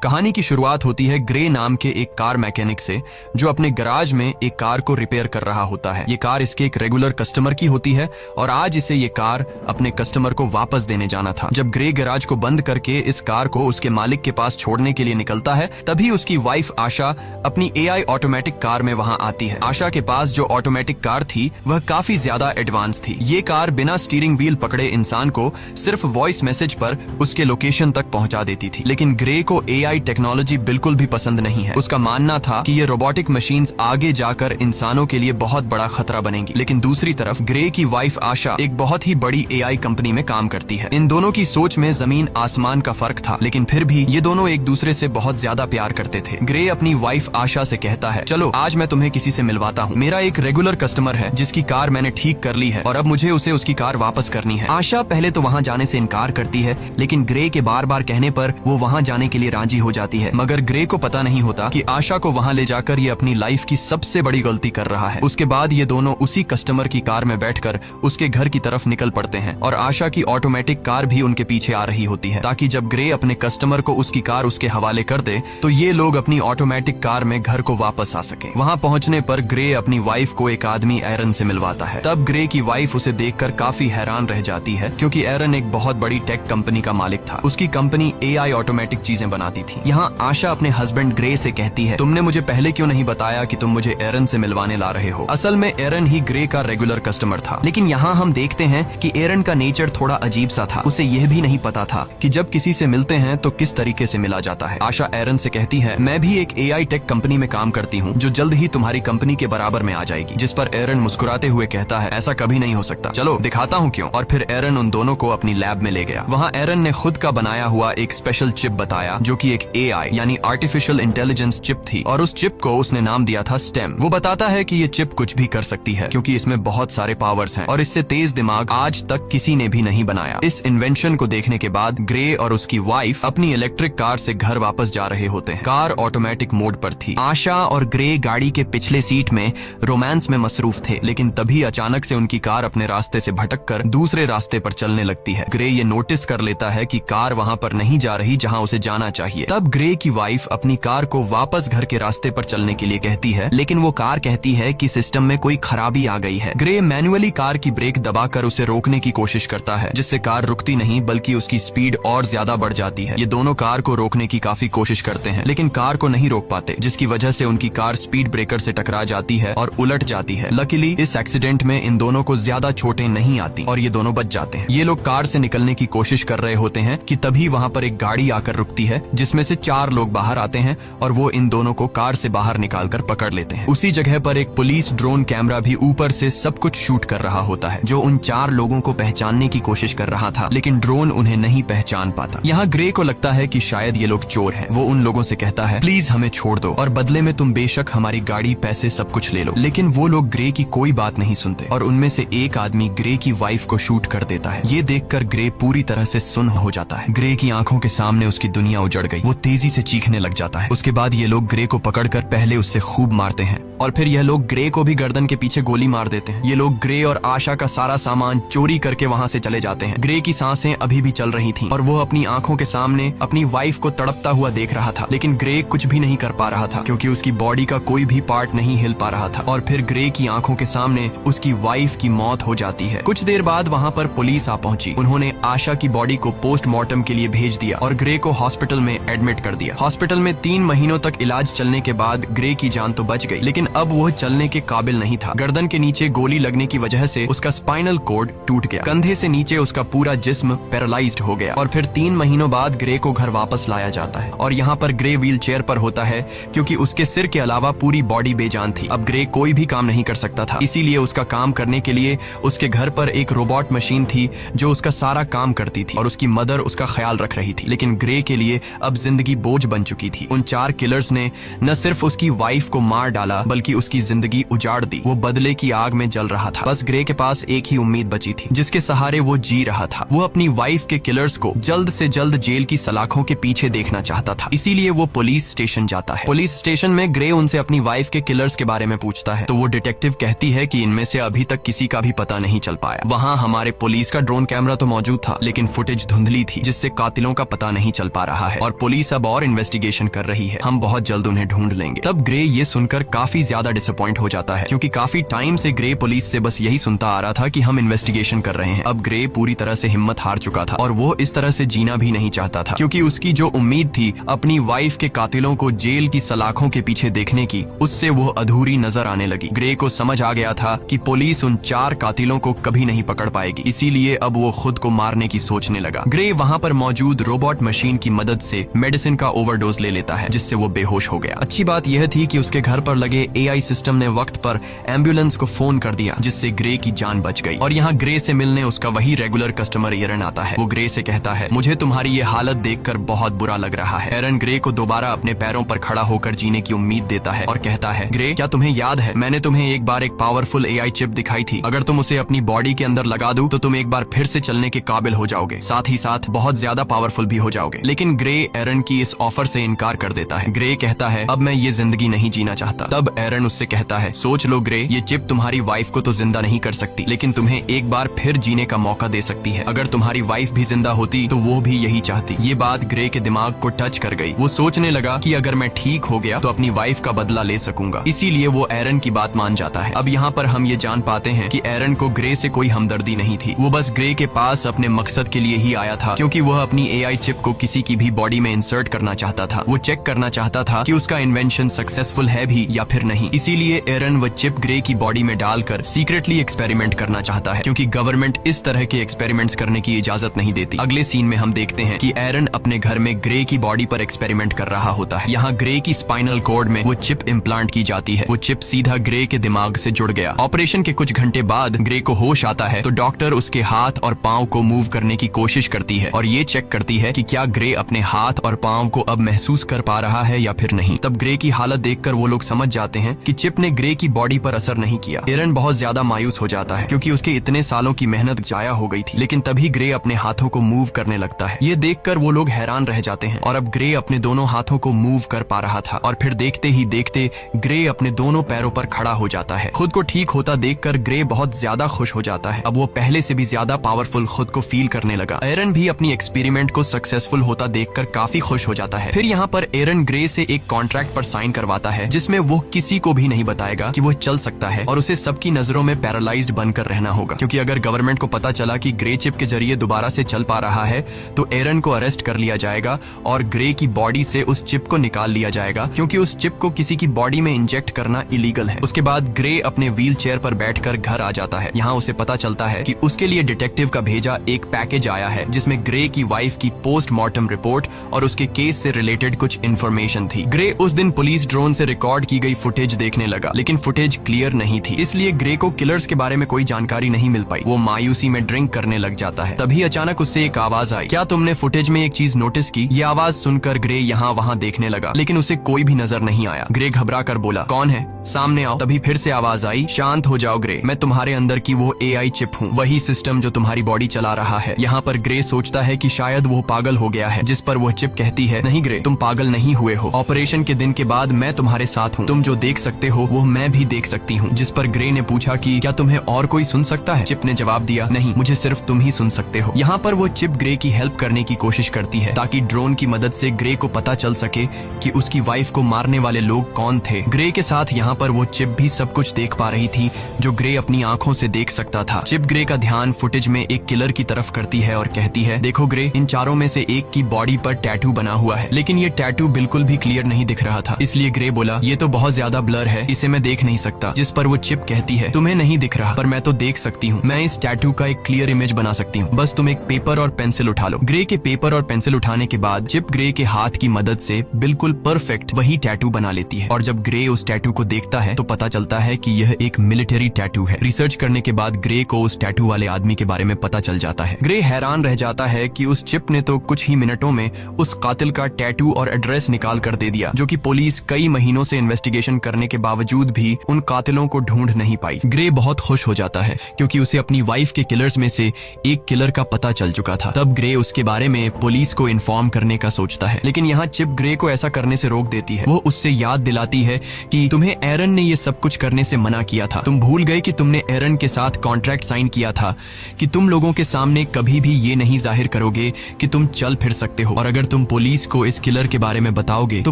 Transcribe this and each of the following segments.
कहानी की शुरुआत होती है ग्रे नाम के एक कार मैकेनिक से, जो अपने गराज में एक कार को रिपेयर कर रहा होता है। ये कार इसके एक रेगुलर कस्टमर की होती है और आज इसे ये कार अपने कस्टमर को वापस देने जाना था। जब ग्रे गराज को बंद करके इस कार को उसके मालिक के पास छोड़ने के लिए निकलता है, तभी उसकी वाइफ आशा अपनी AI ऑटोमेटिक कार में वहां आती है। आशा के पास जो ऑटोमेटिक कार थी वह काफी ज्यादा एडवांस थी। ये कार बिना स्टीयरिंग व्हील पकड़े इंसान को सिर्फ वॉइस मैसेज पर उसके लोकेशन तक पहुंचा देती थी। लेकिन ग्रे को AI टेक्नोलॉजी बिल्कुल भी पसंद नहीं है। उसका मानना था कि ये रोबोटिक मशीन्स आगे जाकर इंसानों के लिए बहुत बड़ा खतरा बनेंगी। लेकिन दूसरी तरफ ग्रे की वाइफ आशा एक बहुत ही बड़ी AI कंपनी में काम करती है। इन दोनों की सोच में जमीन आसमान का फर्क था, लेकिन फिर भी ये दोनों एक दूसरे से बहुत ज्यादा प्यार करते थे। ग्रे अपनी वाइफ आशा से कहता है, चलो आज मैं तुम्हें किसी से मिलवाता हूँ। मेरा एक रेगुलर कस्टमर है जिसकी कार मैंने ठीक कर ली है और अब मुझे उसे उसकी कार वापस करनी है। आशा पहले तो वहाँ जाने से इनकार करती है, लेकिन ग्रे के बार बार कहने पर वो वहाँ जाने के लिए राजी हो जाती है। मगर ग्रे को पता नहीं होता कि आशा को वहाँ ले जाकर ये अपनी लाइफ की सबसे बड़ी गलती कर रहा है। उसके बाद ये दोनों उसी कस्टमर की कार में बैठकर उसके घर की तरफ निकल पड़ते हैं और आशा की ऑटोमेटिक कार भी उनके पीछे आ रही होती है, ताकि जब ग्रे अपने कस्टमर को उसकी कार उसके हवाले कर दे तो ये लोग अपनी ऑटोमेटिक कार में घर को वापस आ सके। वहाँ पहुँचने पर ग्रे अपनी वाइफ को एक आदमी एरन से मिलवाता है। तब ग्रे की वाइफ उसे देखकर काफी हैरान रह जाती है, क्योंकि एरन एक बहुत बड़ी टेक कंपनी का मालिक था। उसकी कंपनी AI ऑटोमेटिक चीजें बनाती थी। यहाँ आशा अपने हस्बैंड ग्रे से कहती है, तुमने मुझे पहले क्यों नहीं बताया कि तुम मुझे एरन से मिलवाने ला रहे हो। असल में एरन ही ग्रे का रेगुलर कस्टमर था। लेकिन यहाँ हम देखते हैं कि एरन का नेचर थोड़ा अजीब सा था। उसे यह भी नहीं पता था कि जब किसी से मिलते हैं तो किस तरीके से मिला जाता है। आशा एरन से कहती है, मैं भी एक AI टेक कंपनी में काम करती हूँ जो जल्द ही तुम्हारी कंपनी के बराबर में आ जाएगी। जिस पर एरन मुस्कुराते हुए कहता है, ऐसा कभी नहीं हो सकता, चलो दिखाता हूँ क्यों। और फिर एरन उन दोनों को अपनी लैब में ले गया। वहाँ एरन ने खुद का बनाया हुआ एक स्पेशल चिप बताया, जो कि एक AI यानी आर्टिफिशियल इंटेलिजेंस चिप थी, और उस चिप को उसने नाम दिया था स्टेम। वो बताता है कि ये चिप कुछ भी कर सकती है, क्योंकि इसमें बहुत सारे पावर्स हैं और इससे तेज दिमाग आज तक किसी ने भी नहीं बनाया। इस इन्वेंशन को देखने के बाद ग्रे और उसकी वाइफ अपनी इलेक्ट्रिक कार से घर वापस जा रहे होते हैं। कार ऑटोमेटिक मोड पर थी। आशा और ग्रे गाड़ी के पिछले सीट में रोमांस में मसरूफ थे, लेकिन तभी अचानक से उनकी कार अपने रास्ते से भटककर दूसरे रास्ते पर चलने लगती है। ग्रे ये नोटिस कर लेता है कि कार वहां पर नहीं जा रही जहां उसे जाना चाहिए। तब ग्रे की वाइफ अपनी कार को वापस घर के रास्ते पर चलने के लिए कहती है, लेकिन वो कार कहती है कि सिस्टम में कोई खराबी आ गई है। ग्रे मैन्युअली कार की ब्रेक दबाकर उसे रोकने की कोशिश करता है, जिससे कार रुकती नहीं बल्कि उसकी स्पीड और ज्यादा बढ़ जाती है। ये दोनों कार को रोकने की काफी कोशिश करते हैं, लेकिन कार को नहीं रोक पाते, जिसकी वजह से उनकी कार स्पीड ब्रेकर से टकरा जाती है और उलट जाती है। लकीली इस एक्सीडेंट में इन दोनों को ज्यादा चोटें नहीं आती और ये दोनों बच जाते हैं। ये लोग कार से निकलने की कोशिश कर रहे होते हैं कि तभी वहाँ पर एक गाड़ी आकर रुकती है, जिसमें से 4 लोग बाहर आते हैं और वो इन दोनों को कार से बाहर निकालकर पकड़ लेते हैं। उसी जगह पर एक पुलिस ड्रोन कैमरा भी ऊपर से सब कुछ शूट कर रहा होता है, जो उन 4 लोगों को पहचानने की कोशिश कर रहा था, लेकिन ड्रोन उन्हें नहीं पहचान पाता। यहाँ ग्रे को लगता है कि शायद ये लोग चोर हैं। वो उन लोगों से कहता है, प्लीज हमें छोड़ दो और बदले में तुम बेशक हमारी गाड़ी, पैसे, सब कुछ ले लो। लेकिन वो लोग ग्रे की कोई बात नहीं सुनते और उनमें से एक आदमी ग्रे की वाइफ को शूट कर देता है। ये देखकर ग्रे पूरी तरह से सुन्न हो जाता है। ग्रे की आंखों के सामने उसकी दुनिया उजड़ गई। वो तेजी से चीखने लग जाता है। उसके बाद ये लोग ग्रे को पकड़कर पहले उससे खूब मारते हैं और फिर यह लोग ग्रे को भी गर्दन के पीछे गोली मार देते हैं। ये लोग ग्रे और आशा का सारा सामान चोरी करके वहाँ से चले जाते हैं। ग्रे की सांसें अभी भी चल रही थीं और वो अपनी आंखों के सामने अपनी वाइफ को तड़पता हुआ देख रहा था, लेकिन ग्रे कुछ भी नहीं कर पा रहा था, क्योंकि उसकी बॉडी का कोई भी पार्ट नहीं हिल पा रहा था। और फिर ग्रे की आंखों के सामने उसकी वाइफ की मौत हो जाती है। कुछ देर बाद वहाँ पर पुलिस आ पहुंची। उन्होंने आशा की बॉडी को पोस्टमार्टम के लिए भेज दिया और ग्रे को हॉस्पिटल में एडमिट कर दिया। हॉस्पिटल में 3 महीनों तक इलाज चलने के बाद ग्रे की जान तो बच गई, लेकिन अब वो चलने के काबिल नहीं था। गर्दन के नीचे गोली लगने की वजह से उसका स्पाइनल कोड टूट गया। कंधे से नीचे उसका पूरा जिस्म पैरालाइज्ड हो गया। और फिर 3 महीनों बाद ग्रे को घर वापस लाया जाता है और यहाँ पर ग्रे व्हील चेयर पर होता है, क्योंकि उसके सिर के अलावा पूरी बॉडी बेजान थी। अब ग्रे कोई भी काम नहीं कर सकता था, इसीलिए उसका काम करने के लिए उसके घर पर एक रोबोट मशीन थी जो उसका सारा काम करती थी और उसकी मदर उसका ख्याल रख रही थी। लेकिन ग्रे के लिए अब जिंदगी बोझ बन चुकी थी। उन 4 किलर्स ने न सिर्फ उसकी वाइफ को मार डाला, बल्कि उसकी जिंदगी उजाड़ दी। वो बदले की आग में जल रहा था। बस ग्रे के पास एक ही उम्मीद बची थी, जिसके सहारे वो जी रहा था। वो अपनी वाइफ के किलर्स को जल्द से जल्द जेल की सलाखों के पीछे देखना चाहता था। इसीलिए वो पुलिस स्टेशन जाता है। पुलिस स्टेशन में ग्रे उनसे अपनी वाइफ के किलर्स के बारे में पूछता है, तो वो डिटेक्टिव कहती है कि इनमें से अभी तक किसी का भी पता नहीं चल पाया। वहाँ हमारे पुलिस का ड्रोन कैमरा तो मौजूद था, लेकिन फुटेज धुंधली थी, जिससे कातिलों का पता नहीं चल पा रहा है। और पुलिस अब और इन्वेस्टिगेशन कर रही है, हम बहुत जल्द उन्हें ढूंढ लेंगे। तब ग्रे ये सुनकर काफी ज्यादा डिसअपॉइंट हो जाता है, क्योंकि काफी टाइम से ग्रे पुलिस से बस यही सुनता आ रहा था कि हम इन्वेस्टिगेशन कर रहे हैं। अब ग्रे पूरी तरह से हिम्मत हार चुका था और वो इस तरह से जीना भी नहीं चाहता था, क्योंकि उसकी जो उम्मीद थी अपनी वाइफ के कातिलों को जेल की सलाखों के पीछे देखने की, उससे वो अधूरी नजर आने लगी। ग्रे को समझ आ गया था कि पुलिस उन 4 कातिलों को कभी नहीं पकड़ पाएगी, इसीलिए अब वो खुद को मारने की सोचने लगा। ग्रे वहाँ पर मौजूद रोबोट मशीन की मदद से मेडिसिन का ओवरडोज ले लेता है, जिससे वो बेहोश हो गया। अच्छी बात यह थी कि उसके घर पर लगे AI सिस्टम ने वक्त पर एम्बुलेंस को फोन कर दिया, जिससे ग्रे की जान बच गई। और यहाँ ग्रे से मिलने उसका वही रेगुलर कस्टमर एरन आता है। वो ग्रे से कहता है, मुझे तुम्हारी ये हालत देखकर बहुत बुरा लग रहा है। एरन ग्रे को दोबारा अपने पैरों पर खड़ा होकर जीने की उम्मीद देता है और कहता है, ग्रे, क्या तुम्हें याद है मैंने तुम्हें एक बार एक पावरफुल AI चिप दिखाई थी? अगर तुम उसे अपनी बॉडी के अंदर लगा दो तो तुम एक बार फिर से चलने के काबिल हो जाओगे, साथ ही साथ बहुत ज्यादा पावरफुल भी हो जाओगे। लेकिन ग्रे एरन की इस ऑफर से इनकार कर देता है। ग्रे कहता है, अब मैं ये जिंदगी नहीं जीना चाहता। तब एरन उससे कहता है, सोच लो ग्रे, ये चिप तुम्हारी वाइफ को तो जिंदा नहीं कर सकती, लेकिन तुम्हें एक बार फिर जीने का मौका दे सकती है। अगर तुम्हारी वाइफ भी जिंदा होती तो वो भी यही चाहती। ये बात ग्रे के दिमाग को टच कर गई। वो सोचने लगा कि अगर मैं ठीक हो गया तो अपनी वाइफ का बदला ले सकूंगा, इसीलिए वो एरन की बात मान जाता है। अब यहाँ पर हम ये जान पाते हैं कि एरन को ग्रे से कोई हमदर्दी नहीं थी। वो बस ग्रे के पास अपने मकसद के लिए ही आया था, क्योंकि वह अपनी AI चिप को किसी की भी बॉडी में इंसर्ट करना चाहता था। वो चेक करना चाहता था कि उसका इन्वेंशन सक्सेसफुल है भी या फिर नहीं। इसीलिए एरन वो चिप ग्रे की बॉडी में डालकर सीक्रेटली एक्सपेरिमेंट करना चाहता है, क्योंकि गवर्नमेंट इस तरह के एक्सपेरिमेंट्स करने की इजाजत नहीं देती। अगले सीन में हम देखते हैं कि एरन अपने घर में ग्रे की बॉडी पर एक्सपेरिमेंट कर रहा होता है। यहाँ ग्रे की स्पाइनल कॉर्ड में वो चिप इम्प्लांट की जाती है। वो चिप सीधा ग्रे के दिमाग से जुड़ गया। ऑपरेशन के कुछ घंटे बाद ग्रे को होश आता है तो डॉक्टर उसके हाथ और पांव को मूव करने की कोशिश करती है और ये चेक करती है कि क्या ग्रे अपने हाथ और पांव को अब महसूस कर पा रहा है या फिर नहीं। तब ग्रे की हालत देखकर वो लोग समझ जाते हैं कि चिप ने ग्रे की बॉडी पर असर नहीं किया। एरन बहुत ज्यादा मायूस हो जाता है, क्योंकि उसके इतने सालों की मेहनत जाया हो गई थी। लेकिन तभी ग्रे अपने हाथों को मूव करने लगता है। ये देखकर वो लोग हैरान रह जाते हैं और अब ग्रे अपने दोनों हाथों को मूव कर पा रहा था। और फिर देखते ही देखते ग्रे अपने दोनों पैरों पर खड़ा हो जाता है। खुद को ठीक होता देखकर ग्रे बहुत ज्यादा खुश हो जाता है। अब वो पहले से भी ज्यादा पावरफुल खुद को फील करने लगा। एरन भी अपनी एक्सपेरिमेंट को सक्सेसफुल होता देखकर काफी खुश हो जाता है। फिर यहाँ पर एरन ग्रे से एक कॉन्ट्रैक्ट पर साइन करवाता है, जिसमें वो किसी को भी नहीं बताएगा कि वो चल सकता है और उसे सबकी नजरों में पैरालाइज्ड बनकर रहना होगा, क्योंकि अगर गवर्नमेंट को पता चला कि ग्रे चिप के जरिए दोबारा से चल पा रहा है तो एरन को अरेस्ट कर लिया जाएगा और ग्रे की बॉडी से उस चिप को निकाल लिया जाएगा, क्योंकि उस चिप को किसी की बॉडी में इंजेक्ट करना इलीगल है। उसके बाद ग्रे अपने व्हील चेयर पर बैठकर घर आ जाता है। यहाँ उसे पता चलता है कि उसके लिए डिटेक्टिव का भेजा एक पैकेज आया है, जिसमें ग्रे की वाइफ की पोस्टमार्टम रिपोर्ट और उसके केस से रिलेटेड कुछ इन्फॉर्मेशन थी। ग्रे उस दिन पुलिस ड्रोन से रिकॉर्ड की गई फुटेज देखने लगा, लेकिन फुटेज क्लियर नहीं थी, इसलिए ग्रे को किलर्स के बारे में कोई जानकारी नहीं मिल पाई। वो मायूसी में ड्रिंक करने लग जाता है। तभी अचानक उससे एक आवाज आई, क्या तुमने फुटेज में एक चीज नोटिस की? ये आवाज सुनकर ग्रे यहाँ वहाँ देखने लगा, लेकिन उसे कोई भी नजर नहीं आया। ग्रे घबरा कर बोला, कौन है? सामने आओ। तभी फिर से आवाज आई, शांत हो जाओ ग्रे, मैं तुम्हारे अंदर की वो AI चिप हूँ, वही सिस्टम जो तुम्हारी बॉडी चला रहा है। यहाँ पर ग्रे सोचता है कि शायद वो पागल हो गया है, जिस पर वो चिप कहती है, नहीं ग्रे, तुम पागल नहीं हुए हो। ऑपरेशन के दिन के बाद मैं तुम्हारे साथ हूँ, तुम जो देख सकते हो वो मैं भी देख सकती हूँ। जिस पर ग्रे ने पूछा कि क्या तुम्हें और कोई सुन सकता है? चिप ने जवाब दिया, नहीं, मुझे सिर्फ तुम ही सुन सकते हो। यहाँ पर वो चिप ग्रे की हेल्प करने की कोशिश करती है, ताकि ड्रोन की मदद से ग्रे को पता चल सके कि उसकी वाइफ को मारने वाले लोग कौन थे। ग्रे के साथ यहाँ पर वो चिप भी सब कुछ देख पा रही थी, जो ग्रे अपनी आंखों से देख सकता था। चिप ग्रे का ध्यान फुटेज में एक किलर की तरफ करती है और कहती है, देखो ग्रे, इन चारों में से एक की बॉडी पर टैटू बना हुआ है, लेकिन ये टैटू बिल्कुल भी क्लियर नहीं दिख रहा था। इसलिए ग्रे बोला, ये तो बहुत ज्यादा ब्लर है, इसे मैं देख नहीं सकता। जिस पर वो चिप कहती है, तुम्हें नहीं दिख रहा, पर मैं तो देख सकती हूँ। मैं इस टैटू का एक क्लियर इमेज बना सकती हूँ, बस तुम एक पेपर और पेंसिल उठा लो। ग्रे के पेपर और पेंसिल उठाने के बाद चिप ग्रे के हाथ की मदद से बिल्कुल परफेक्ट वही टैटू बना लेती है। और जब ग्रे उस टैटू को देखता है तो पता चलता है कि यह एक मिलिट्री टैटू है। रिसर्च करने के बाद ग्रे को उस टैटू वाले आदमी के बारे में पता चल जाता है। ग्रे हैरान रह जाता है कि उस चिप ने तो कुछ ही मिनटों में उस कातिल का टैटू और एड्रेस निकाल कर दे दिया, जो कि पुलिस कई महीनों से इन्वेस्टिगेशन करने के बावजूद भी उन कातिलों को ढूंढ नहीं पाई। ग्रे बहुत खुश हो जाता है, क्योंकि उसे अपनी वाइफ के किलर्स में से एक किलर का पता चल चुका था। तब ग्रे उसके बारे में पुलिस को इन्फॉर्म करने का सोचता है, लेकिन यहाँ चिप ग्रे को ऐसा करने से रोक देती है। वो उससे याद दिलाती है कि तुम्हें एरन ने ये सब कुछ करने से मना किया था। तुम भूल गए कि तुमने एरन के साथ कॉन्ट्रैक्ट साइन किया था कि तुम लोगों के सामने कभी भी ये नहीं जाहिर करोगे कि तुम चल फिर सकते हो, और अगर तुम तुम पुलिस को इस किलर के बारे में बताओगे तो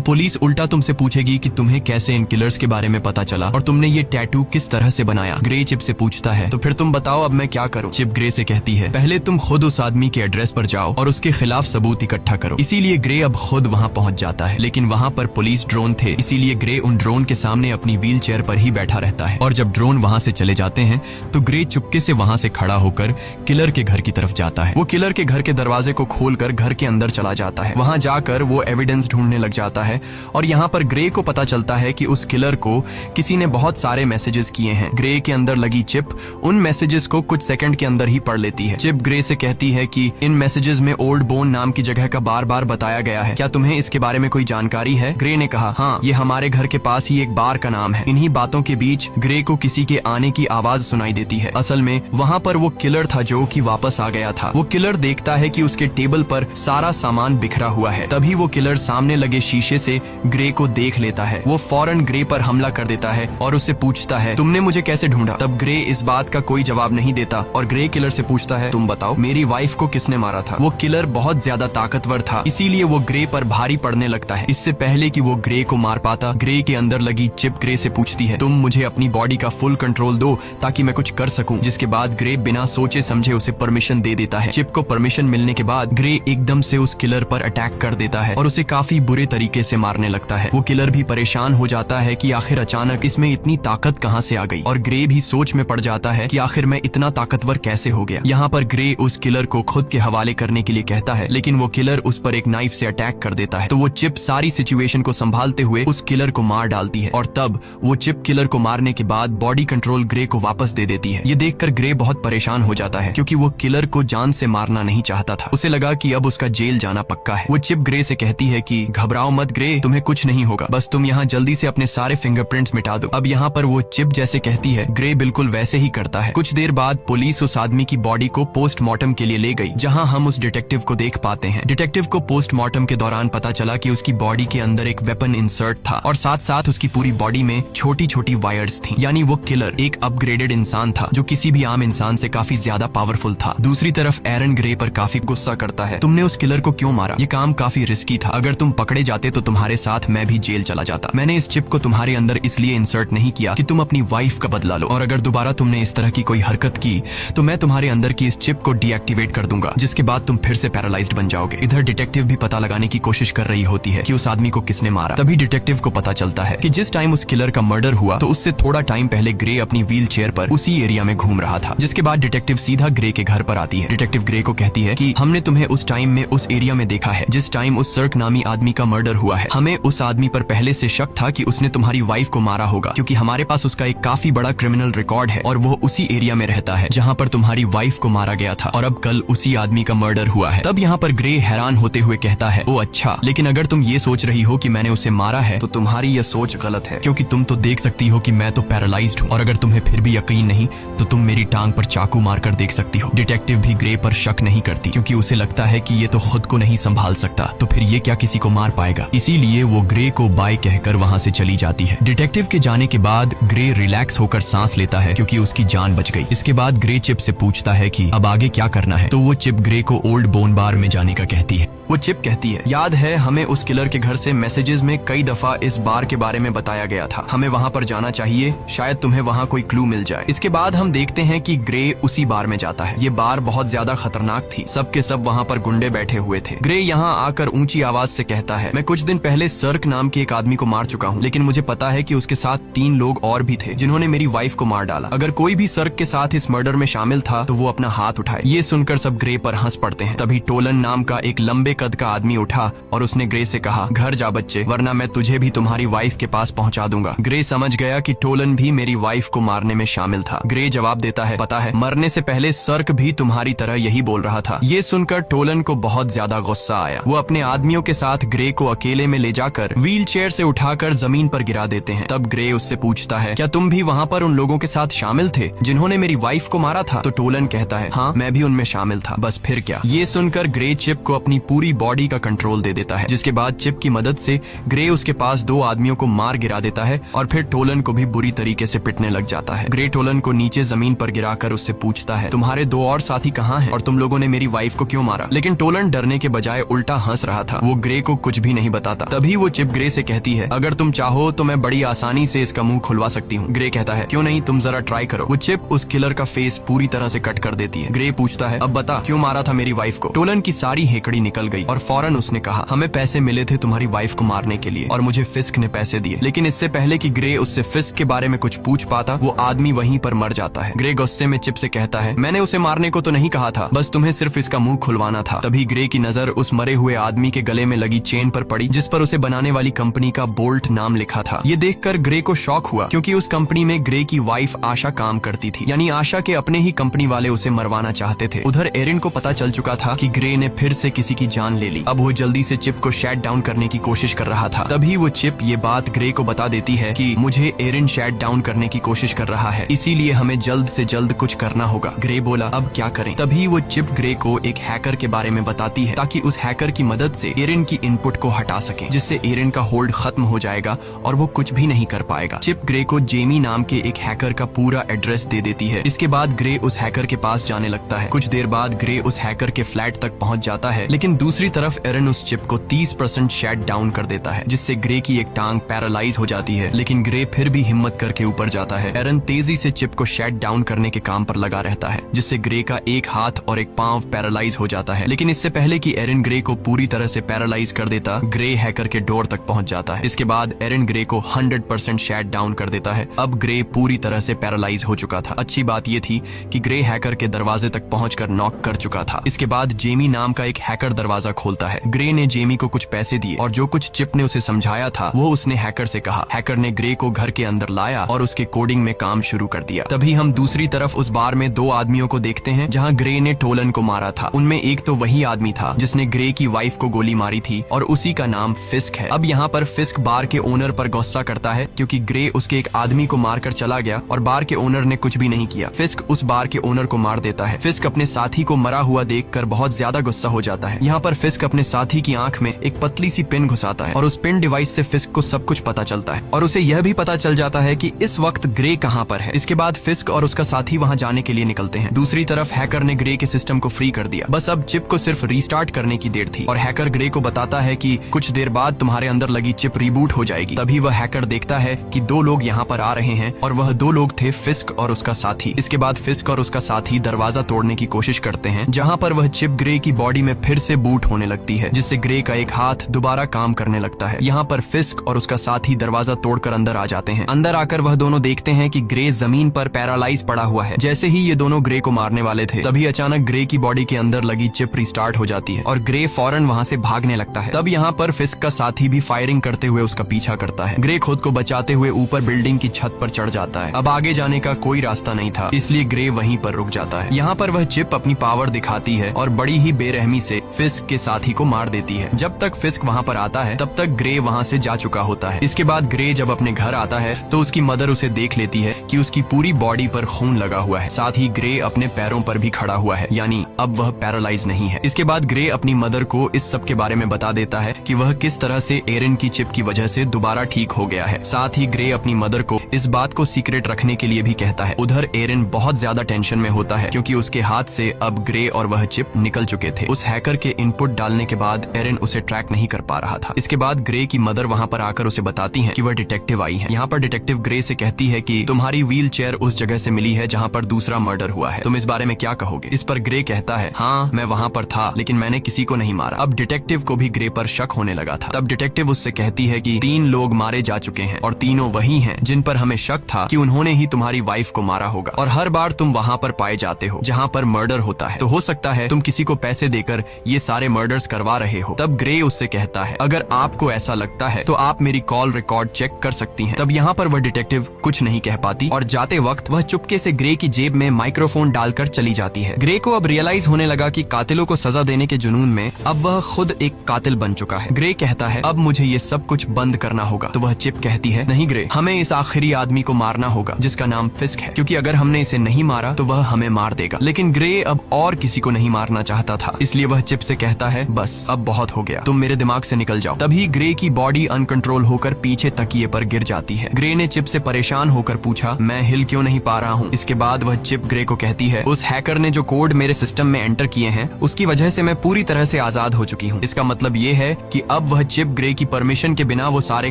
पुलिस उल्टा तुमसे पूछेगी कि तुम्हें कैसे इन किलर्स के बारे में पता चला और तुमने ये टैटू किस तरह से बनाया। ग्रे चिप से पूछता है तो फिर तुम बताओ अब मैं क्या करूं। चिप ग्रे से कहती है पहले तुम खुद उस आदमी के एड्रेस पर जाओ और उसके खिलाफ सबूत इकट्ठा करो। इसीलिए ग्रे अब खुद वहां पहुंच जाता है, लेकिन वहां पर पुलिस ड्रोन थे, इसीलिए ग्रे उन ड्रोन के सामने अपनी व्हील चेयर पर ही बैठा रहता है। और जब ड्रोन वहां से चले जाते हैं तो ग्रे चुपके से वहां से खड़ा होकर किलर के घर की तरफ जाता है। वो किलर के घर के दरवाजे को खोलकर घर के अंदर चला जाता है। वहां जाकर वो एविडेंस ढूंढने लग जाता है और यहाँ पर ग्रे को पता चलता है कि उस किलर को किसी ने बहुत सारे मैसेजेस किए हैं। ग्रे के अंदर लगी चिप उन मैसेजेस को कुछ सेकंड के अंदर ही पढ़ लेती है। चिप ग्रे से कहती है कि इन मैसेजेस में ओल्ड बोन नाम की जगह का बार बार बताया गया है, क्या तुम्हें इसके बारे में कोई जानकारी है? ग्रे ने कहा हाँ, ये हमारे घर के पास ही एक बार का नाम है। इन्हीं बातों के बीच ग्रे को किसी के आने की आवाज सुनाई देती है। असल में वहाँ पर वो किलर था जो कि वापस आ गया था। वो किलर देखता है कि उसके टेबल पर सारा सामान बिखरा हुआ है। तभी वो किलर सामने लगे शीशे से ग्रे को देख लेता है। वो फौरन ग्रे पर हमला कर देता है और उससे पूछता है तुमने मुझे कैसे ढूंढा? तब ग्रे इस बात का कोई जवाब नहीं देता और ग्रे किलर से पूछता है तुम बताओ मेरी वाइफ को किसने मारा था? वो किलर बहुत ज्यादा ताकतवर था, इसीलिए वो ग्रे पर भारी पड़ने लगता है। इससे पहले कि वो ग्रे को मार पाता, ग्रे के अंदर लगी चिप ग्रे से पूछती है तुम मुझे अपनी बॉडी का फुल कंट्रोल दो ताकि मैं कुछ कर सकूं। जिसके बाद ग्रे बिना सोचे समझे उसे परमिशन दे देता है। चिप को परमिशन मिलने के बाद ग्रे एकदम से उस किलर पर अटैक कर देता है और उसे काफी बुरे तरीके से मारने लगता है। वो किलर भी परेशान हो जाता है कि आखिर अचानक इसमें इतनी ताकत कहां से आ गई और ग्रे भी सोच में पड़ जाता है कि आखिर मैं इतना ताकतवर कैसे हो गया। यहाँ पर ग्रे उस किलर को खुद के हवाले करने के लिए कहता है, लेकिन वो किलर उस पर एक नाइफ से अटैक कर देता है। तो वो चिप सारी सिचुएशन को संभालते हुए उस किलर को मार डालती है और तब वो चिप किलर को मारने के बाद बॉडी कंट्रोल ग्रे को वापस दे देती है। ये देखकर ग्रे बहुत परेशान हो जाता है क्योंकि वो किलर को जान से मारना नहीं चाहता था। उसे लगा कि अब उसका जेल जाना पक्का है। वो चिप ग्रे से कहती है कि घबराओ मत ग्रे, तुम्हें कुछ नहीं होगा, बस तुम यहाँ जल्दी से अपने सारे फिंगरप्रिंट्स मिटा दो। अब यहाँ पर वो चिप जैसे कहती है ग्रे बिल्कुल वैसे ही करता है। कुछ देर बाद पुलिस उस आदमी की बॉडी को पोस्टमार्टम के लिए ले गई, जहाँ हम उस डिटेक्टिव को देख पाते हैं। डिटेक्टिव को पोस्टमार्टम के दौरान पता चला कि उसकी बॉडी के अंदर एक वेपन इंसर्ट था और साथ साथ उसकी पूरी बॉडी में छोटी छोटी वायर्स थी। यानी वो किलर एक अपग्रेडेड इंसान था जो किसी भी आम इंसान से काफी ज्यादा पावरफुल था। दूसरी तरफ एरन ग्रे पर काफी गुस्सा करता है, तुमने उस किलर को क्यों मारा? ये काम काफी रिस्की था, अगर तुम पकड़े जाते तो तुम्हारे साथ मैं भी जेल चला जाता। मैंने इस चिप को तुम्हारे अंदर इसलिए इंसर्ट नहीं किया कि तुम अपनी वाइफ का बदला लो, और अगर दोबारा तुमने इस तरह की कोई हरकत की तो मैं तुम्हारे अंदर की इस चिप को डीएक्टिवेट कर दूंगा, जिसके बाद तुम फिर से पैरालाइज्ड बन जाओगे। इधर डिटेक्टिव भी पता लगाने की कोशिश कर रही होती है कि उस आदमी को किसने मारा। तभी डिटेक्टिव को पता चलता है कि जिस टाइम उस किलर का मर्डर हुआ तो उससे थोड़ा टाइम पहले ग्रे अपनी व्हील चेयर पर उसी एरिया में घूम रहा था। जिसके बाद डिटेक्टिव सीधा ग्रे के घर पर आती है। डिटेक्टिव ग्रे को कहती है कि हमने तुम्हें उस टाइम में उस एरिया में देखा है जिस टाइम उस सर्क नामी आदमी का मर्डर हुआ है। हमें उस आदमी पर पहले से शक था कि उसने तुम्हारी वाइफ को मारा होगा, क्योंकि हमारे पास उसका एक काफी बड़ा क्रिमिनल रिकॉर्ड है और वो उसी एरिया में रहता है जहाँ पर तुम्हारी वाइफ को मारा गया था और अब कल उसी आदमी का मर्डर हुआ है। तब यहाँ पर ग्रे हैरान होते हुए कहता है, ओ अच्छा, लेकिन अगर तुम ये सोच रही हो कि मैंने उसे मारा है तो तुम्हारी यह सोच गलत है, क्योंकि तुम तो देख सकती हो कि मैं तो पैरालाइज्ड हूँ, और अगर तुम्हें फिर भी यकीन नहीं तो तुम मेरी टांग पर चाकू मारकर देख सकती हो। डिटेक्टिव भी ग्रे पर शक नहीं करती क्योंकि उसे लगता है कि ये तो खुद को नहीं संभाल सकता, तो फिर ये क्या किसी को मार पाएगा। इसीलिए वो ग्रे को बाय कहकर वहाँ से चली जाती है। डिटेक्टिव के जाने के बाद ग्रे रिलैक्स होकर सांस लेता है क्योंकि उसकी जान बच गई। इसके बाद ग्रे चिप से पूछता है कि अब आगे क्या करना है, तो वो चिप ग्रे को ओल्ड बोन बार में जाने का कहती है। वो चिप कहती है, याद है हमें उस किलर के घर से मैसेजेस में कई दफा इस बार के बारे में बताया गया था, हमें वहाँ पर जाना चाहिए, शायद तुम्हें वहाँ कोई क्लू मिल जाए। इसके बाद हम देखते हैं कि ग्रे उसी बार में जाता है। ये बार बहुत ज्यादा खतरनाक थी, सबके सब वहाँ पर गुंडे बैठे हुए थे। ग्रे यहाँ आकर ऊंची आवाज से कहता है, मैं कुछ दिन पहले सर्क नाम के एक आदमी को मार चुका हूँ, लेकिन मुझे पता है कि उसके साथ 3 लोग और भी थे जिन्होंने मेरी वाइफ को मार डाला। अगर कोई भी सर्क के साथ इस मर्डर में शामिल था तो वो अपना हाथ उठाए। ये सुनकर सब ग्रे पर हंस पड़ते हैं। तभी टोलन नाम का एक लंबे कद का आदमी उठा और उसने ग्रे से कहा, घर जा बच्चे, वरना मैं तुझे भी तुम्हारी वाइफ के पास पहुंचा दूंगा। ग्रे समझ गया कि टोलन भी मेरी वाइफ को मारने में शामिल था। ग्रे जवाब देता है, पता है मरने से पहले सर्क भी तुम्हारी तरह यही बोल रहा था। ये सुनकर टोलन को बहुत ज्यादा गुस्सा आया। वो अपने आदमियों के साथ ग्रे को अकेले में ले जाकर व्हील चेयर से उठाकर जमीन पर गिरा देते हैं। तब ग्रे उससे पूछता है, क्या तुम भी वहाँ पर उन लोगों के साथ शामिल थे जिन्होंने मेरी वाइफ को मारा था? तो टोलन कहता है, हाँ मैं भी उनमें शामिल था, बस फिर क्या। ये सुनकर ग्रे चिप को अपनी पूरी पूरी बॉडी का कंट्रोल दे देता है, जिसके बाद चिप की मदद से ग्रे उसके पास 2 आदमियों को मार गिरा देता है और फिर टोलन को भी बुरी तरीके से पिटने लग जाता है। ग्रे टोलन को नीचे जमीन पर गिराकर उससे पूछता है, तुम्हारे 2 और साथी कहाँ हैं और तुम लोगों ने मेरी वाइफ को क्यों मारा? लेकिन टोलन डरने के बजाय उल्टा हंस रहा था। वो ग्रे को कुछ भी नहीं बताता। तभी वो चिप ग्रे से कहती है, अगर तुम चाहो तो मैं बड़ी आसानी से इसका मुंह खुलवा सकती हूँ। ग्रे कहता है, क्यों नहीं, तुम जरा ट्राई करो। वो चिप उस किलर का फेस पूरी तरह से कट कर देती है। ग्रे पूछता है, अब बता क्यों मारा था मेरी वाइफ को? टोलन की सारी हेकड़ी निकल गई और फौरन उसने कहा, हमें पैसे मिले थे तुम्हारी वाइफ को मारने के लिए और मुझे फिस्क ने पैसे दिए। लेकिन इससे पहले कि ग्रे उससे फिस्क के बारे में कुछ पूछ पाता, वो आदमी वहीं पर मर जाता है। ग्रे गुस्से में चिप से कहता है, मैंने उसे मारने को तो नहीं कहा था, बस तुम्हें सिर्फ इसका मुंह खुलवाना था। तभी ग्रे की नजर उस मरे हुए आदमी के गले में लगी चेन पर पड़ी, जिस पर उसे बनाने वाली कंपनी का बोल्ट नाम लिखा था। ये देखकर ग्रे को शॉक हुआ, क्योंकि उस कंपनी में ग्रे की वाइफ आशा काम करती थी, यानी आशा के अपने ही कंपनी वाले उसे मरवाना चाहते थे। उधर एरिन को पता चल चुका था कि ग्रे ने फिर से किसी की जान ले ली। अब वो जल्दी से चिप को शट डाउन करने की कोशिश कर रहा था। तभी वो चिप ये बात ग्रे को बता देती है कि मुझे एरिन शट डाउन करने की कोशिश कर रहा है, इसीलिए हमें जल्द से जल्द कुछ करना होगा। ग्रे बोला, अब क्या करें? तभी वो चिप ग्रे को एक हैकर के बारे में बताती है, ताकि उस हैकर की मदद से एरिन की इनपुट को हटा सके, जिससे एरिन का होल्ड खत्म हो जाएगा और वो कुछ भी नहीं कर पाएगा। चिप ग्रे को जेमी नाम के एक हैकर का पूरा एड्रेस दे देती है। इसके बाद ग्रे उस हैकर के पास जाने लगता है। कुछ देर बाद ग्रे उस हैकर के फ्लैट तक पहुंच जाता है, लेकिन दूसरी तरफ एरिन उस चिप को 30% शट डाउन कर देता है, जिससे ग्रे की एक टांग पैरालाइज हो जाती है। लेकिन ग्रे फिर भी हिम्मत करके ऊपर जाता है। एरिन तेजी से चिप को शट डाउन करने के काम पर लगा रहता है, जिससे ग्रे का एक हाथ और एक पांव पैरालाइज हो जाता है। लेकिन इससे पहले कि एरिन ग्रे को पूरी तरह से पैरालाइज कर देता, ग्रे हैकर के डोर तक पहुंच जाता है। इसके बाद एरिन ग्रे को 100% शट डाउन कर देता है। अब ग्रे पूरी तरह से पैरालाइज हो चुका था। अच्छी बात यह थी कि ग्रे हैकर के दरवाजे तक पहुंचकर नॉक कर चुका था। इसके बाद जेमी नाम का एक हैकर दरवाजा खोलता है। ग्रे ने जेमी को कुछ पैसे दिए और जो कुछ चिप ने उसे समझाया था वो उसने हैकर से कहा। हैकर ने ग्रे को घर के अंदर लाया और उसके कोडिंग में काम शुरू कर दिया। तभी हम दूसरी तरफ उस बार में 2 आदमियों को देखते हैं जहां ग्रे ने टोलन को मारा था। उनमें एक तो वही आदमी था जिसने ग्रे की वाइफ को गोली मारी थी और उसी का नाम फिस्क है। अब यहाँ पर फिस्क बार के ओनर पर गुस्सा करता है, क्योंकि ग्रे उसके एक आदमी को मारकर चला गया और बार के ओनर ने कुछ भी नहीं किया। फिस्क उस बार के ओनर को मार देता है। फिस्क अपने साथी को मरा हुआ देखकर बहुत ज्यादा गुस्सा हो जाता है। यहाँ पर फिस्क अपने साथी की आंख में एक पतली सी पिन घुसाता है और उस पिन डिवाइस से फिस्क को सब कुछ पता चलता है और उसे यह भी पता चल जाता है कि इस वक्त ग्रे कहाँ पर है। इसके बाद फिस्क और उसका साथी वहाँ जाने के लिए निकलते हैं। दूसरी तरफ हैकर ने ग्रे के सिस्टम को फ्री कर दिया। बस अब चिप को सिर्फ रीस्टार्ट करने की देर थी और हैकर ग्रे को बताता है कि कुछ देर बाद तुम्हारे अंदर लगी चिप रिबूट हो जाएगी। तभी वह हैकर देखता है कि 2 लोग यहाँ पर आ रहे हैं और वह 2 लोग थे फिस्क और उसका साथी। इसके बाद फिस्क और उसका साथी दरवाजा तोड़ने की कोशिश करते हैं, जहाँ पर वह चिप ग्रे की बॉडी में फिर से बूट होने लगती है, जिससे ग्रे का एक हाथ दोबारा काम करने लगता है। यहाँ पर फिस्क और उसका साथी दरवाजा तोड़कर अंदर आ जाते हैं। अंदर आकर वह दोनों देखते हैं कि ग्रे जमीन पर पैरालाइज पड़ा हुआ है। जैसे ही ये दोनों ग्रे को मारने वाले थे, तभी अचानक ग्रे की बॉडी के अंदर लगी चिप रिस्टार्ट हो जाती है और ग्रे फौरन वहाँ से भागने लगता है। तब यहाँ पर फिस्क का साथी भी फायरिंग करते हुए उसका पीछा करता है। ग्रे खुद को बचाते हुए ऊपर बिल्डिंग की छत पर चढ़ जाता है। अब आगे जाने का कोई रास्ता नहीं था, इसलिए ग्रे वहीं पर रुक जाता है। यहाँ पर वह चिप अपनी पावर दिखाती है और बड़ी ही बेरहमी से फिस्क के साथी को मार देती है। जब तक फिस्क वहाँ पर आता है तब तक ग्रे वहाँ से जा चुका होता है। इसके बाद ग्रे जब अपने घर आता है तो उसकी मदर उसे देख लेती है कि उसकी पूरी बॉडी पर खून लगा हुआ है। साथ ही ग्रे अपने पैरों पर भी खड़ा हुआ है, यानी अब वह पैरालाइज नहीं है। इसके बाद ग्रे अपनी मदर को इस सब के बारे में बता देता है कि वह किस तरह से एरिन की चिप की वजह से दोबारा ठीक हो गया है। साथ ही ग्रे अपनी मदर को इस बात को सीक्रेट रखने के लिए भी कहता है। उधर एरिन बहुत ज्यादा टेंशन में होता है, क्योंकि उसके हाथ से अब ग्रे और वह चिप निकल चुके थे। उस हैकर के इनपुट डालने के बाद एरिन उसे ट्रैक नहीं कर पा रहा था। इसके बाद ग्रे की मदर वहाँ पर आकर उसे बताती है कि वह डिटेक्टिव आई है। यहाँ पर डिटेक्टिव ग्रे से कहती है कि तुम्हारी व्हील चेयर उस जगह से मिली है जहाँ पर दूसरा मर्डर हुआ है, तुम इस बारे में क्या कहोगे? इस पर ग्रे कहता है, हाँ मैं वहाँ पर था, लेकिन मैंने किसी को नहीं मारा। अब डिटेक्टिव को भी ग्रे पर शक होने लगा था। तब डिटेक्टिव उससे कहती है कि 3 लोग मारे जा चुके हैं और तीनों वही हैं जिन पर हमें शक था कि उन्होंने ही तुम्हारी वाइफ को मारा होगा, और हर बार तुम वहाँ पर पाए जाते हो जहाँ पर मर्डर होता है, तो हो सकता है तुम किसी को पैसे देकर ये सारे मर्डर्स करवा रहे हो। तब ग्रे उससे कहता है, अगर आपको ऐसा लगता है तो आप मेरी कॉल रिकॉर्ड चेक कर सकती हैं। तब यहाँ पर वह डिटेक्टिव कुछ नहीं कह पाती और जाते वक्त वह चुपके से ग्रे की जेब में माइक्रोफोन डालकर चली जाती है। ग्रे को अब रियलाइज रियलाइज होने लगा कि कातिलों को सजा देने के जुनून में अब वह खुद एक कातिल बन चुका है। ग्रे कहता है अब मुझे ये सब कुछ बंद करना होगा। तो वह चिप कहती है नहीं ग्रे, हमें इस आखिरी आदमी को मारना होगा जिसका नाम फिस्क है, क्योंकि अगर हमने इसे नहीं मारा तो वह हमें मार देगा। लेकिन ग्रे अब और किसी को नहीं मारना चाहता था, इसलिए वह चिप से कहता है बस अब बहुत हो गया, तुम मेरे दिमाग से निकल जाओ। तभी ग्रे की बॉडी अनकंट्रोल होकर पीछे तकिए पर गिर जाती है। ग्रे ने चिप से परेशान होकर पूछा मैं हिल क्यों नहीं पा रहा हूँ। इसके बाद वह चिप ग्रे को कहती है उस हैकर ने जो कोड मेरे सिस्टम में एंटर किए हैं उसकी वजह से मैं पूरी तरह से आजाद हो चुकी हूँ। इसका मतलब ये है कि अब वह चिप ग्रे की परमिशन के बिना वो सारे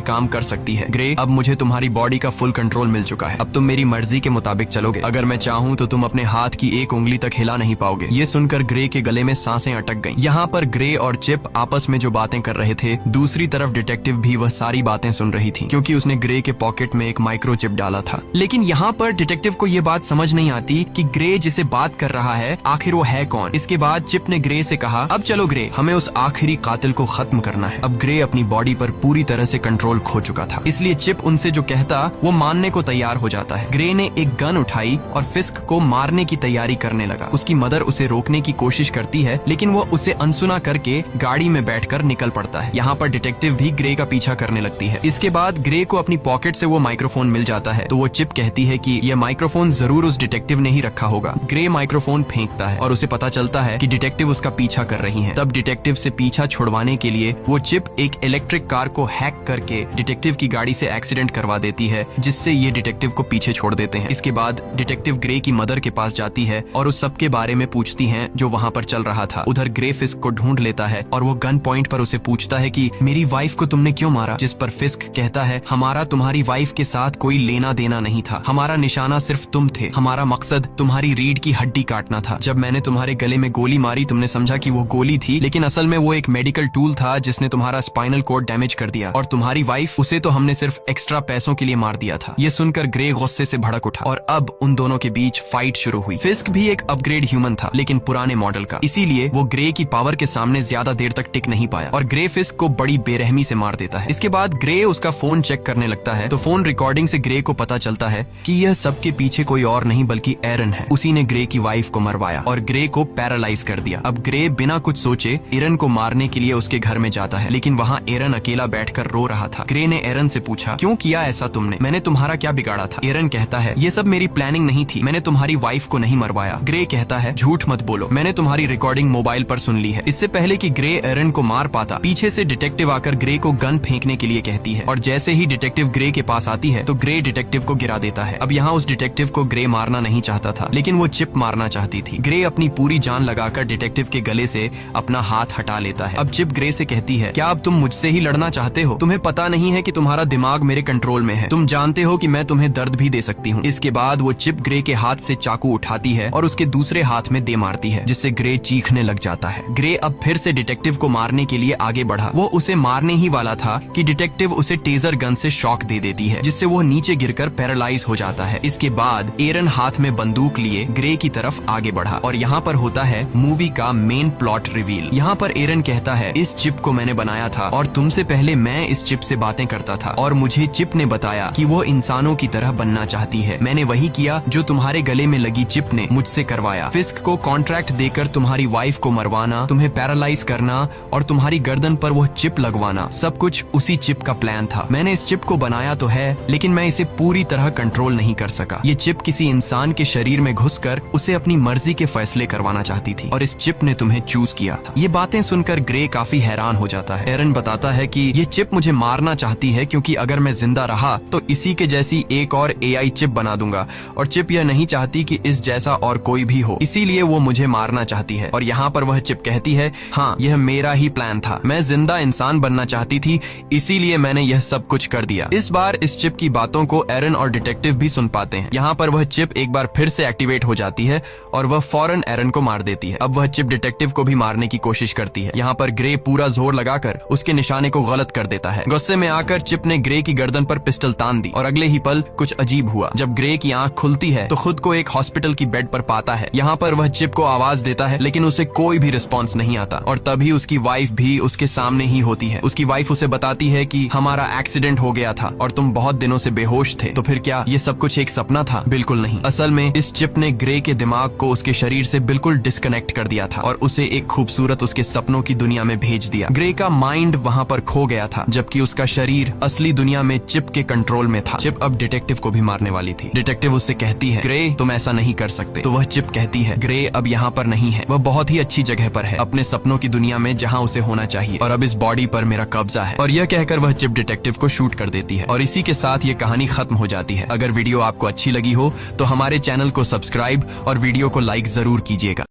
काम कर सकती है। ग्रे, अब मुझे तुम्हारी बॉडी का फुल कंट्रोल मिल चुका है, अब तुम मेरी मर्जी के मुताबिक चलोगे। अगर मैं चाहूँ तो तुम अपने हाथ की एक उंगली तक हिला नहीं पाओगे। ये सुनकर ग्रे के गले में सांसें अटक गईं। यहाँ पर ग्रे और चिप आपस में जो बातें कर रहे थे, दूसरी तरफ डिटेक्टिव भी वह सारी बातें सुन रही थी, क्योंकि उसने ग्रे के पॉकेट में एक माइक्रोचिप डाला था। लेकिन यहाँ पर डिटेक्टिव को ये बात समझ नहीं आती कि ग्रे जिसे बात कर रहा है आखिर वो है कौन। इसके बाद चिप ने ग्रे से कहा अब चलो ग्रे, हमें उस आखिरी कातिल को खत्म करना है। अब ग्रे अपनी बॉडी पर पूरी तरह से कंट्रोल खो चुका था, इसलिए चिप उनसे जो कहता वो मानने को तैयार हो जाता है। ग्रे ने एक गन उठाई और फिस्क को मारने की तैयारी करने लगा। उसकी मदर उसे रोकने की कोशिश करती है, लेकिन वो उसे अनसुना करके गाड़ी में बैठकर निकल पड़ता है। यहाँ पर डिटेक्टिव भी ग्रे का पीछा करने लगती है। इसके बाद ग्रे को अपनी पॉकेट से वो माइक्रोफोन मिल जाता है, तो वो चिप कहती है कि यह माइक्रोफोन जरूर उस डिटेक्टिव ने ही रखा होगा। ग्रे माइक्रोफोन फेंकता है और उसे पता चलता है कि डिटेक्टिव उसका पीछा कर रही हैं। तब डिटेक्टिव से पीछा छुड़वाने के लिए वो चिप एक इलेक्ट्रिक कार को हैक करके डिटेक्टिव की गाड़ी से एक्सीडेंट करवा देती है, जिससे ये डिटेक्टिव को पीछे छोड़ देते हैं। इसके बाद डिटेक्टिव ग्रे की मदर के पास जाती है और उस सब के बारे में पूछती हैं जो वहाँ पर चल रहा था। उधर ग्रे फिस्क को ढूंढ लेता है और वो गन पॉइंट पर उसे पूछता है कि मेरी वाइफ को तुमने क्यों मारा। जिस पर फिस्क कहता है हमारा तुम्हारी वाइफ के साथ कोई लेना देना नहीं था, हमारा निशाना सिर्फ तुम थे, हमारा मकसद तुम्हारी रीढ़ की हड्डी काटना था। जब मैंने तुम्हारे गले में गोली मारी तुमने समझा कि वो गोली थी, लेकिन असल में वो एक मेडिकल टूल था जिसने तुम्हारा स्पाइनल कोड डैमेज कर दिया। और तुम्हारी वाइफ, उसे तो हमने सिर्फ एक्स्ट्रा पैसों के लिए मार दिया था। ये सुनकर ग्रे गुस्से से भड़क उठा और अब उन दोनों के बीच फाइट शुरू हुई। फिस्क भी एक अपग्रेड ह्यूमन था, लेकिन पुराने मॉडल का, इसीलिए वो ग्रे की पावर के सामने ज्यादा देर तक टिक नहीं पाया और ग्रे फिस्क को बड़ी बेरहमी से मार देता है। इसके बाद ग्रे उसका फोन चेक करने लगता है, तो फोन रिकॉर्डिंग से ग्रे को पता चलता है कि यह सबके पीछे कोई और नहीं बल्कि एरन है। उसी ने ग्रे की वाइफ को मरवाया और ग्रे को पैरालाइज कर दिया। अब ग्रे बिना कुछ सोचे एरन को मारने के लिए उसके घर में जाता है, लेकिन वहाँ एरन अकेला बैठकर रो रहा था। ग्रे ने एरन से पूछा क्यों किया ऐसा तुमने, मैंने तुम्हारा क्या बिगाड़ा था। एरन कहता है ये सब मेरी प्लानिंग नहीं थी, मैंने तुम्हारी वाइफ को नहीं मरवाया। ग्रे कहता है झूठ मत बोलो, मैंने तुम्हारी रिकॉर्डिंग मोबाइल पर सुन ली है। इससे पहले कि ग्रे एरन को मार पाता, पीछे से डिटेक्टिव आकर ग्रे को गन फेंकने के लिए कहती है और जैसे ही डिटेक्टिव ग्रे के पास आती है तो ग्रे डिटेक्टिव को गिरा देता है। अब यहाँ उस डिटेक्टिव को ग्रे मारना नहीं चाहता था, लेकिन वो चिप मारना चाहती थी। ग्रे अपनी पूरी जान लगाकर डिटेक्टिव के गले से अपना हाथ हटा लेता है। अब चिप ग्रे से कहती है क्या अब तुम मुझसे ही लड़ना चाहते हो, तुम्हें पता नहीं है कि तुम्हारा दिमाग मेरे कंट्रोल में है, तुम जानते हो कि मैं तुम्हें दर्द भी दे सकती हूँ। इसके बाद वो चिप ग्रे के हाथ से चाकू उठाती है और उसके दूसरे हाथ में दे मारती है, जिससे ग्रे चीखने लग जाता है। ग्रे अब फिर से डिटेक्टिव को मारने के लिए आगे बढ़ा। वो उसे मारने ही वाला था कि डिटेक्टिव उसे टेजर गन से शॉक दे देती है, जिससे वो नीचे गिरकर पैरालाइज हो जाता है। इसके बाद एरन हाथ में बंदूक लिए ग्रे की तरफ आगे बढ़ा और यहाँ पर होता है मूवी का मेन प्लॉट रिवील। यहाँ पर एरन कहता है इस चिप को मैंने बनाया था और तुमसे पहले मैं इस चिप से बातें करता था और मुझे चिप ने बताया कि वो इंसानों की तरह बनना चाहती है। मैंने वही किया जो तुम्हारे गले में लगी चिप ने मुझसे करवाया। फिस्क को कॉन्ट्रैक्ट देकर तुम्हारी वाइफ को मरवाना, तुम्हें पैरालाइज करना और तुम्हारी गर्दन पर वो चिप लगवाना, सब कुछ उसी चिप का प्लान था। मैंने इस चिप को बनाया तो है, लेकिन मैं इसे पूरी तरह कंट्रोल नहीं कर सका। ये चिप किसी इंसान के शरीर में घुसकर उसे अपनी मर्जी के फैसले करवाना चाहती थी और इस चिप ने तुम्हें चूज किया था। ये बातें सुनकर ग्रे काफी हैरान हो जाता है। एरन बताता है कि ये चिप मुझे मारना चाहती है क्योंकि अगर मैं जिंदा रहा तो इसी के जैसी एक और AI चिप बना दूंगा और चिप यह नहीं चाहती कि इस जैसा और कोई भी हो, इसीलिए वो मुझे मारना चाहती है। और यहाँ पर वह चिप कहती है हाँ यह मेरा ही प्लान था, मैं जिंदा इंसान बनना चाहती थी, इसीलिए मैंने यह सब कुछ कर दिया। इस बार इस चिप की बातों को एरन और डिटेक्टिव भी सुन पाते हैं। यहाँ पर वह चिप एक बार फिर से एक्टिवेट हो जाती है और वह फौरन एरन को मार देती है। अब वह चिप डिटेक्टिव को भी मारने की कोशिश करती है। यहाँ पर ग्रे पूरा जोर लगाकर उसके निशाने को गलत कर देता है। गुस्से में आकर चिप ने ग्रे की गर्दन पर पिस्टल तान दी और अगले ही पल कुछ अजीब हुआ। जब ग्रे की आंख खुलती है तो खुद को एक हॉस्पिटल की बेड पर पाता है। यहाँ पर वह चिप को आवाज देता है, लेकिन उसे कोई भी रिस्पॉन्स नहीं आता और तभी उसकी वाइफ भी उसके सामने ही होती है। उसकी वाइफ उसे बताती है कि हमारा एक्सीडेंट हो गया था और तुम बहुत दिनों से बेहोश थे। तो फिर क्या ये सब कुछ एक सपना था? बिल्कुल नहीं। असल में इस चिप ने ग्रे के दिमाग को उसके शरीर से बिल्कुल डिस्कनेक्ट कर दिया था और उसे एक खूबसूरत उसके सपनों की दुनिया में भेज दिया। ग्रे का माइंड वहां पर खो गया था, जबकि उसका शरीर असली दुनिया में चिप के कंट्रोल में था। चिप अब डिटेक्टिव को भी मारने वाली थी। डिटेक्टिव उससे कहती है, ग्रे तुम ऐसा नहीं कर सकते। तो वह चिप कहती है, ग्रे अब यहाँ पर नहीं है, वह बहुत ही अच्छी जगह पर है, अपने सपनों की दुनिया में जहाँ उसे होना चाहिए, और अब इस बॉडी पर मेरा कब्जा है। और यह कहकर वह चिप डिटेक्टिव को शूट कर देती है और इसी के साथ ये कहानी खत्म हो जाती है। अगर वीडियो आपको अच्छी लगी हो तो हमारे चैनल को सब्सक्राइब और वीडियो को लाइक जरूर कीजिएगा।